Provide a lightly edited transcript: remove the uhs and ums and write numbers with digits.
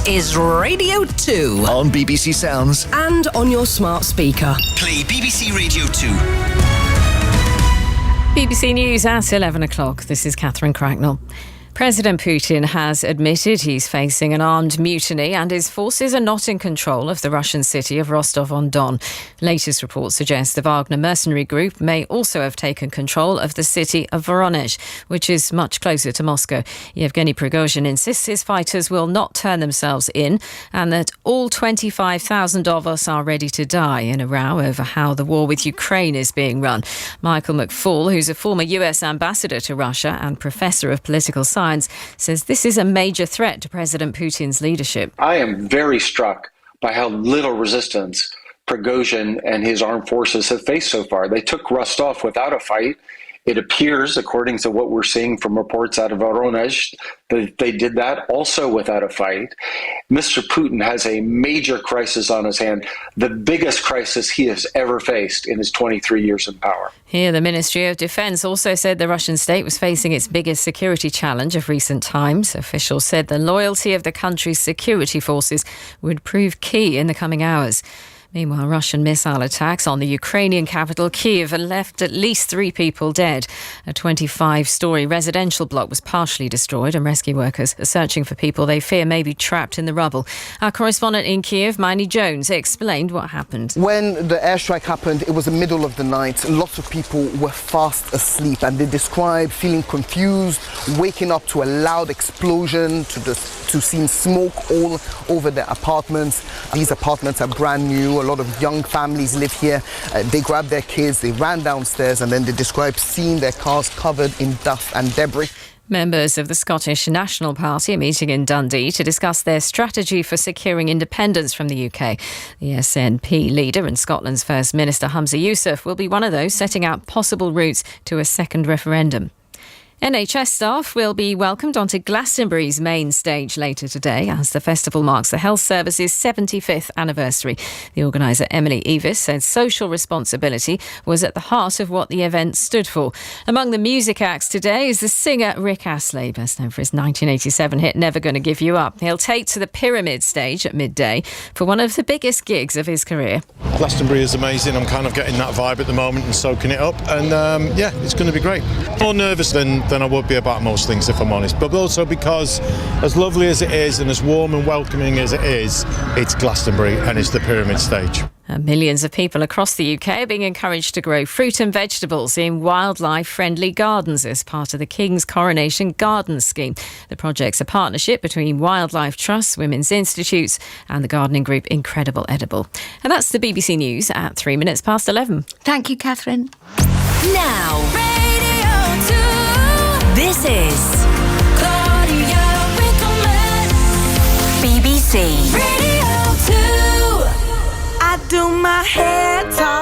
is Radio 2. On BBC Sounds. And on your smart speaker. Play BBC Radio 2. BBC News at 11 o'clock. This is Catherine Cracknell. President Putin has admitted he's facing an armed mutiny and his forces are not in control of the Russian city of Rostov-on-Don. Latest reports suggest the Wagner mercenary group may also have taken control of the city of Voronezh, which is much closer to Moscow. Yevgeny Prigozhin insists his fighters will not turn themselves in and that all 25,000 of us are ready to die in a row over how the war with Ukraine is being run. Michael McFaul, who's a former US ambassador to Russia and professor of political science, says this is a major threat to President Putin's leadership. I am very struck by how little resistance Prigozhin and his armed forces have faced so far. They took Rostov without a fight. It appears, according to what we're seeing from reports out of Voronezh, that they did that also without a fight. Mr. Putin has a major crisis on his hand, the biggest crisis he has ever faced in his 23 years in power. Here, the Ministry of Defence also said the Russian state was facing its biggest security challenge of recent times. Officials said the loyalty of the country's security forces would prove key in the coming hours. Meanwhile, Russian missile attacks on the Ukrainian capital, Kyiv, have left at least 3 people dead. A 25-storey residential block was partially destroyed and rescue workers are searching for people they fear may be trapped in the rubble. Our correspondent in Kyiv, Maini Jones, explained what happened. When the airstrike happened, it was the middle of the night. Lots of people were fast asleep and they described feeling confused, waking up to a loud explosion, to seeing smoke all over their apartments. These apartments are brand new. A lot of young families live here. They grabbed their kids, they ran downstairs, and then they described seeing their cars covered in dust and debris. Members of the Scottish National Party are meeting in Dundee to discuss their strategy for securing independence from the UK. The SNP leader and Scotland's First Minister Humza Yousaf will be one of those setting out possible routes to a second referendum. NHS staff will be welcomed onto Glastonbury's main stage later today as the festival marks the health service's 75th anniversary. The organiser Emily Evis said social responsibility was at the heart of what the event stood for. Among the music acts today is the singer Rick Astley, best known for his 1987 hit Never Gonna Give You Up. He'll take to the Pyramid stage at midday for one of the biggest gigs of his career. Glastonbury is amazing. I'm kind of getting that vibe at the moment and soaking it up. And yeah, it's going to be great. More nervous than I would be about most things, if I'm honest. But also because as lovely as it is and as warm and welcoming as it is, it's Glastonbury and it's the Pyramid stage. Millions of people across the UK are being encouraged to grow fruit and vegetables in wildlife-friendly gardens as part of the King's Coronation Gardens Scheme. The project's a partnership between Wildlife Trust, Women's Institutes and the gardening group Incredible Edible. And that's the BBC News at 3 minutes past 11. Thank you, Catherine. Now, Radio 2. This is Claudia Winkleman. BBC Radio 2. I do my hair talk.